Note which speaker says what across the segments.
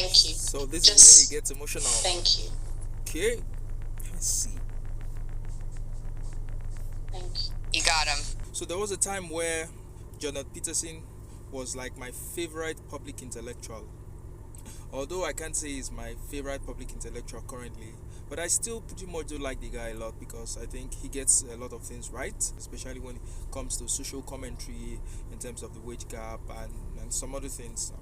Speaker 1: Thank you.
Speaker 2: So this
Speaker 1: Just,
Speaker 2: is where he gets emotional.
Speaker 1: Thank you.
Speaker 2: Okay. Let's see.
Speaker 1: Thank you.
Speaker 3: You got him.
Speaker 2: So there was a time where Jordan Peterson was like my favorite public intellectual. Although I can't say he's my favorite public intellectual currently, but I still pretty much do like the guy a lot because I think he gets a lot of things right, especially when it comes to social commentary in terms of the wage gap and some other things.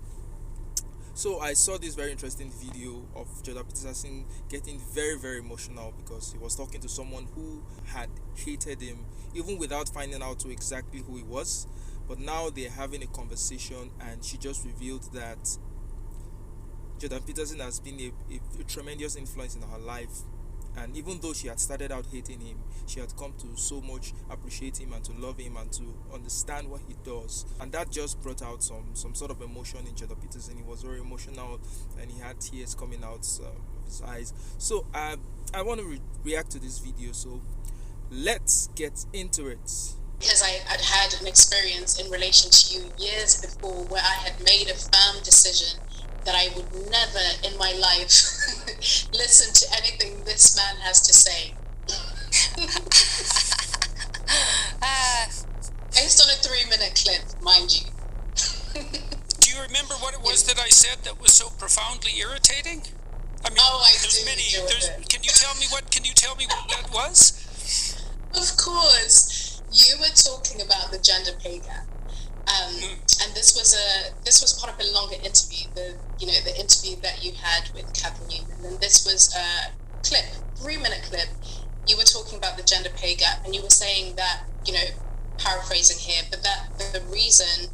Speaker 2: So I saw this very interesting video of Jordan Peterson getting very, very emotional because he was talking to someone who had hated him even without finding out exactly who he was. But now they're having a conversation and she just revealed that Jordan Peterson has been a tremendous influence in her life. And even though she had started out hating him, she had come to so much appreciate him and to love him and to understand what he does. And that just brought out some sort of emotion in Jordan Peterson. He was very emotional and he had tears coming out of his eyes. So I want to react to this video. So let's get into it.
Speaker 1: Because I had had an experience in relation to you years before where I had made a firm decision that I would never in my life listen to anything this man has to say. Based on a 3-minute clip, mind you.
Speaker 4: Do you remember what it was that I said that was so profoundly irritating? I mean, there's many. Can you tell me what that was?
Speaker 1: Of course, you were talking about the gender pay gap. And this was part of a longer interview, the interview that you had with Catherine Newman, and this was a clip, 3-minute clip. You were talking about the gender pay gap, and you were saying that, paraphrasing here, but that the reason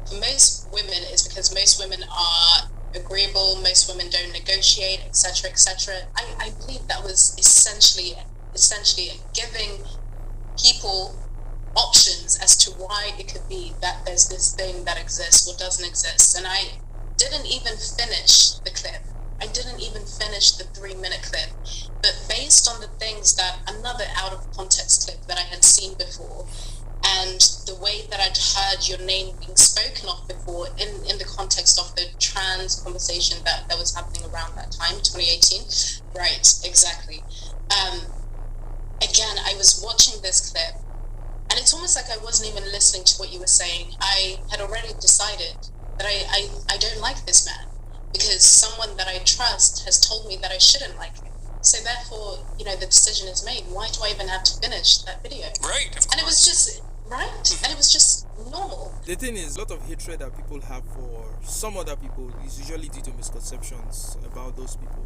Speaker 1: for most women is because most women are agreeable, most women don't negotiate, etc., etc. I believe that was essentially giving people options as to why it could be that there's this thing that exists or doesn't exist. And I didn't even finish the clip. I didn't even finish the 3-minute clip. But based on the things that another out of context clip that I had seen before, and the way that I'd heard your name being spoken of before in the context of the trans conversation that was happening around that time, 2018. Right, exactly. Again, I was watching this clip, and it's almost like I wasn't even listening to what you were saying. I had already decided that I don't like this man because someone that I trust has told me that I shouldn't like him. So therefore, the decision is made. Why do I even have to finish that video?
Speaker 4: Right, of course.
Speaker 1: And it was just, right? And it was just normal.
Speaker 2: The thing is, a lot of hatred that people have for some other people is usually due to misconceptions about those people.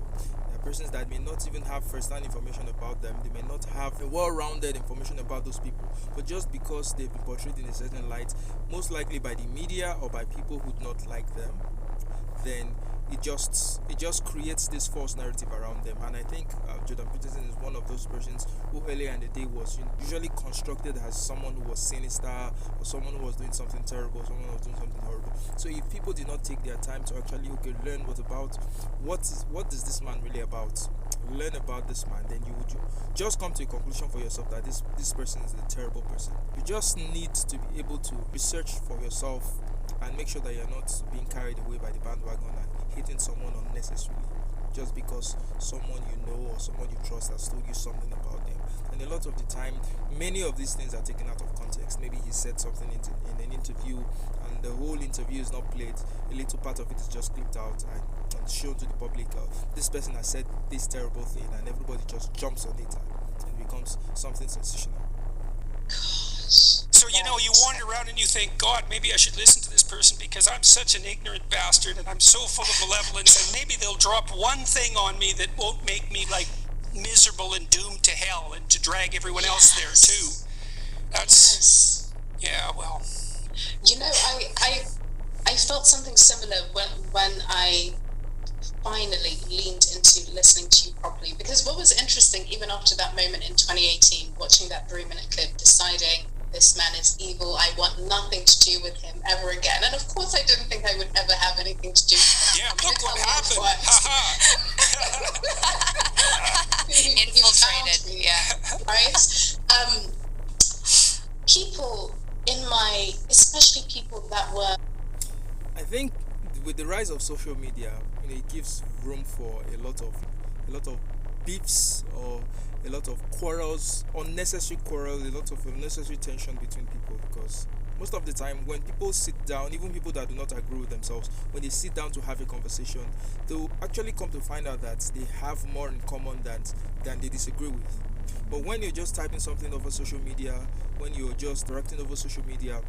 Speaker 2: There are persons that may not even have first-hand information about them. They may not have a well-rounded information about those people. But just because they've been portrayed in a certain light, most likely by the media or by people who do not like them, then it just creates this false narrative around them. And I think Jordan Peterson is one of those persons who earlier in the day was usually constructed as someone who was sinister or someone who was doing something terrible, someone who was doing something horrible. So if people did not take their time to actually learn what is this man really about, learn about this man, then you would just come to a conclusion for yourself that this person is a terrible person. You just need to be able to research for yourself and make sure that you're not being carried away by the bandwagon and hating someone unnecessarily just because someone you know or someone you trust has told you something about them. And a lot of the time, many of these things are taken out of context. Maybe he said something in an interview and the whole interview is not played. A little part of it is just clipped out and shown to the public. This person has said this terrible thing, and everybody just jumps on it and it becomes something sensational.
Speaker 4: So, you wander around and you think, God, maybe I should listen to this person because I'm such an ignorant bastard and I'm so full of malevolence, and maybe they'll drop one thing on me that won't make me miserable and doomed to hell and to drag everyone else there too. That's, yeah, well.
Speaker 1: I felt something similar when I finally leaned into listening to you properly, because what was interesting, even after that moment in 2018, watching that 3-minute clip, deciding this man is evil, I want nothing to do with him ever again. And of course I didn't think I would ever have anything to do with him.
Speaker 4: Yeah, look what happened.
Speaker 3: Infiltrated, yeah.
Speaker 1: Right? People especially people that were...
Speaker 2: I think with the rise of social media, it gives room for a lot of beefs, or a lot of quarrels, unnecessary quarrels, a lot of unnecessary tension between people. Because most of the time, when people sit down, even people that do not agree with themselves, when they sit down to have a conversation, they'll actually come to find out that they have more in common than they disagree with. But when you're just typing something over social media, when you're just directing over social media,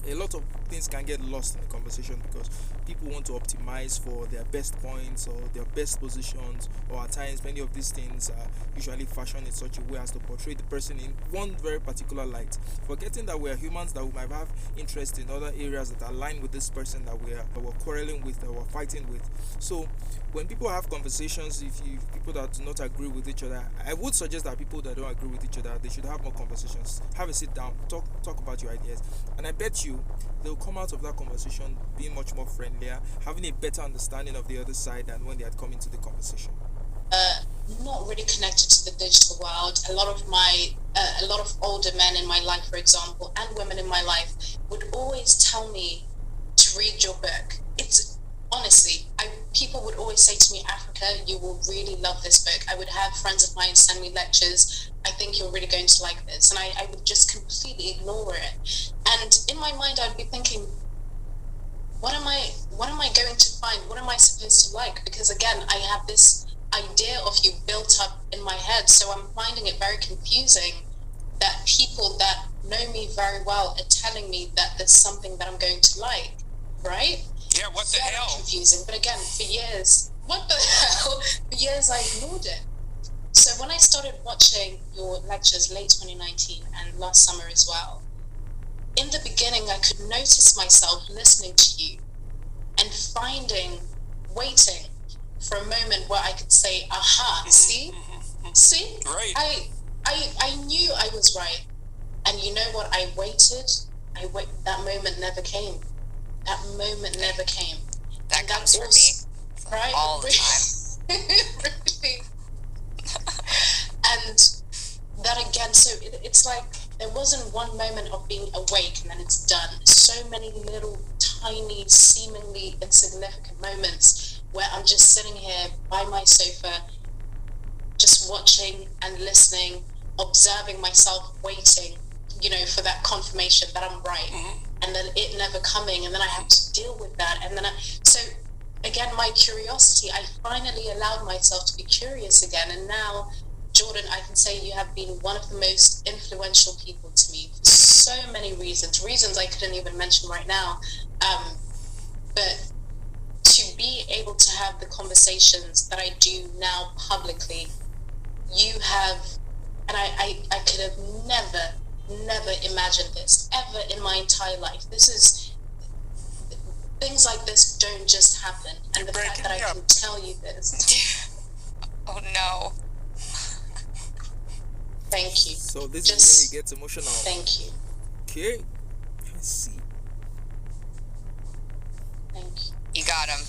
Speaker 2: a lot of things can get lost in the conversation, because people want to optimize for their best points or their best positions, or at times many of these things are usually fashioned in such a way as to portray the person in one very particular light, forgetting that we are humans, that we might have interest in other areas that align with this person that we're quarreling with, that we're fighting with. So when people have conversations, if people that do not agree with each other, I would suggest that people that don't agree with each other, they should have more conversations, have a sit down, talk about your ideas, and I bet you they'll come out of that conversation being much more friendlier, having a better understanding of the other side than when they had come into the conversation.
Speaker 1: Not really connected to the digital world. A lot of older men in my life, for example, and women in my life would always tell me to read your book. It's honestly, people would always say to me, Africa, you will really love this book. I would have friends of mine send me lectures. I think you're really going to like this. And I would just completely ignore it. And in my mind, I'd be thinking, what am I going to find? What am I supposed to like? Because again, I have this idea of you built up in my head. So I'm finding it very confusing that people that know me very well are telling me that there's something that I'm going to like, right?
Speaker 4: Yeah, what the
Speaker 1: Very
Speaker 4: hell?
Speaker 1: confusing. But again, for years, what the hell? For years, I ignored it. So when I started watching your lectures late 2019 and last summer as well, in the beginning, I could notice myself listening to you and waiting for a moment where I could say, aha, see?
Speaker 4: Right.
Speaker 1: I knew I was right. And you know what? I waited. That moment never came. That moment never came.
Speaker 3: That comes from me
Speaker 1: right?
Speaker 3: all the time.
Speaker 1: Really. And that again, so it's like there wasn't one moment of being awake and then it's done. So many little, tiny, seemingly insignificant moments where I'm just sitting here by my sofa, just watching and listening, observing myself, waiting, for that confirmation that I'm right. And then it never coming, and then I have to deal with that. And then so again, my curiosity, I finally allowed myself to be curious again. And now, Jordan, I can say you have been one of the most influential people to me for so many reasons I couldn't even mention right now. But to be able to have the conversations that I do now publicly, you have, and I could have never imagined this ever in my entire life. Things like this don't just happen. And the fact that I can tell you this.
Speaker 3: Oh no.
Speaker 1: Thank you.
Speaker 2: So this is where he gets emotional.
Speaker 1: Thank you.
Speaker 2: Okay. Let's see.
Speaker 3: Thank you. You got him.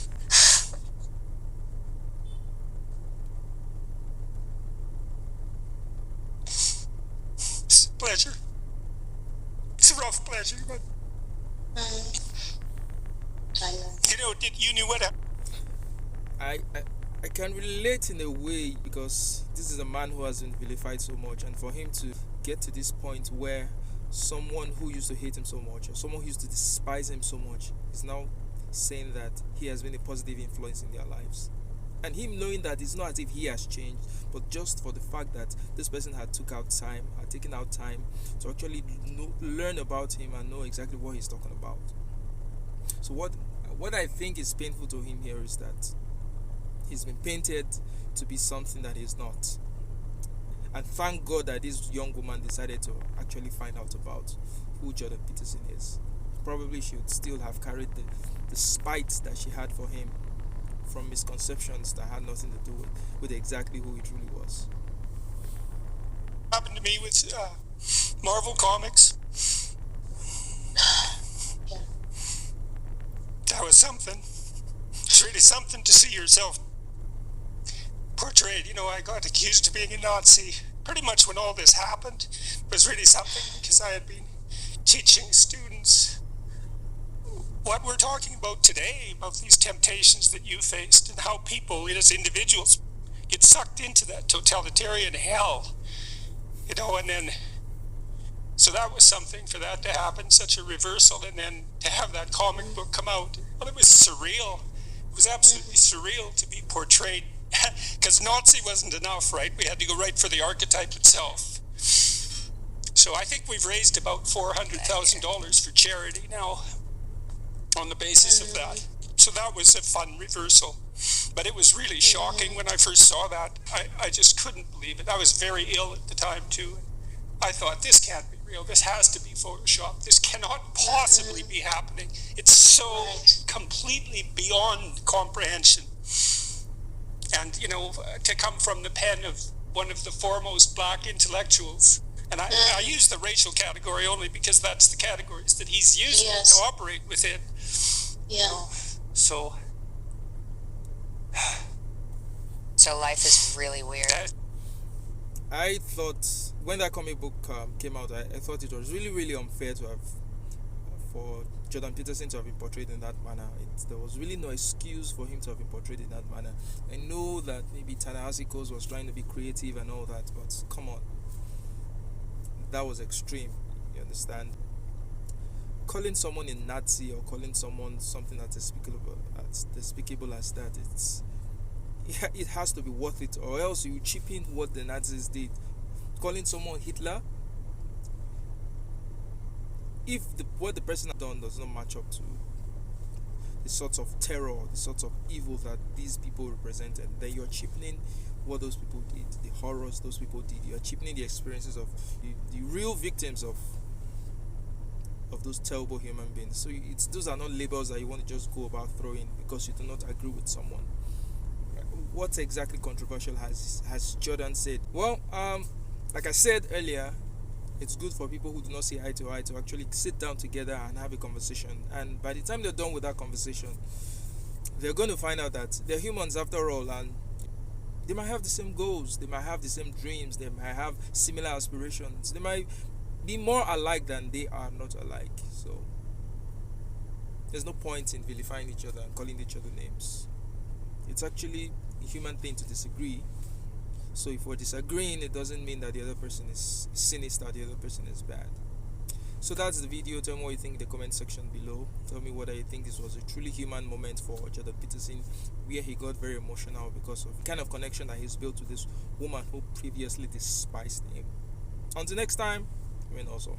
Speaker 4: It's a pleasure. It's a rough pleasure, but
Speaker 1: I know.
Speaker 4: You knew what
Speaker 2: I can relate in a way, because this is a man who has been vilified so much, and for him to get to this point where someone who used to hate him so much, or someone who used to despise him so much, is now saying that he has been a positive influence in their lives. And him knowing that it's not as if he has changed, but just for the fact that this person had taken out time to actually learn about him and know exactly what he's talking about. So what I think is painful to him here is that he's been painted to be something that he's not. And thank God that this young woman decided to actually find out about who Jordan Peterson is. Probably she would still have carried the spite that she had for him from misconceptions that had nothing to do with exactly who he truly was.
Speaker 4: happened to me with Marvel Comics.
Speaker 1: Yeah.
Speaker 4: That was something. It's really something to see yourself portrayed. I got accused of being a Nazi pretty much when all this happened. It was really something, because I had been teaching students what we're talking about today, about these temptations that you faced and how people, as individuals, get sucked into that totalitarian hell, and then, so that was something for that to happen, such a reversal, and then to have that comic book come out. Well, it was surreal. It was absolutely surreal to be portrayed, because Nazi wasn't enough, right? We had to go right for the archetype itself. So I think we've raised about $400,000 for charity now on the basis of that. So that was a fun reversal. But it was really shocking when I first saw that. I just couldn't believe it. I was very ill at the time too. I thought, this can't be real. This has to be Photoshop. This cannot possibly be happening. It's so completely beyond comprehension. And, to come from the pen of one of the foremost black intellectuals. And I use the racial category only because that's the categories that he's using to operate within.
Speaker 1: Yeah.
Speaker 4: So
Speaker 3: life is really weird.
Speaker 2: I thought when that comic book came out, I thought it was really, really unfair to have for Jordan Peterson to have been portrayed in that manner. There was really no excuse for him to have been portrayed in that manner. I know that maybe Ta-Nehisi Coates was trying to be creative and all that, but come on, that was extreme. You understand? Calling someone a Nazi or calling someone something that's despicable as that, it has to be worth it, or else you cheapen what the Nazis did. Calling someone Hitler, if what the person has done does not match up to the sorts of terror, the sorts of evil that these people represented, then you're cheapening what those people did, the horrors those people did. You're cheapening the experiences of the real victims of those terrible human beings. So those are not labels that you want to just go about throwing because you do not agree with someone. What exactly controversial has Jordan said? Well, like I said earlier, it's good for people who do not see eye to eye to actually sit down together and have a conversation. And by the time they're done with that conversation, they're going to find out that they're humans after all, and they might have the same goals, they might have the same dreams, they might have similar aspirations, they might be more alike than they are not alike. So there's no point in vilifying each other and calling each other names. It's actually a human thing to disagree. So if we're disagreeing, it doesn't mean that the other person is sinister, the other person is bad. So that's the video. Tell me what you think in the comment section below. Tell me whether you think this was a truly human moment for Jordan Peterson, where he got very emotional because of the kind of connection that he's built to this woman who previously despised him. Until next time, remain awesome.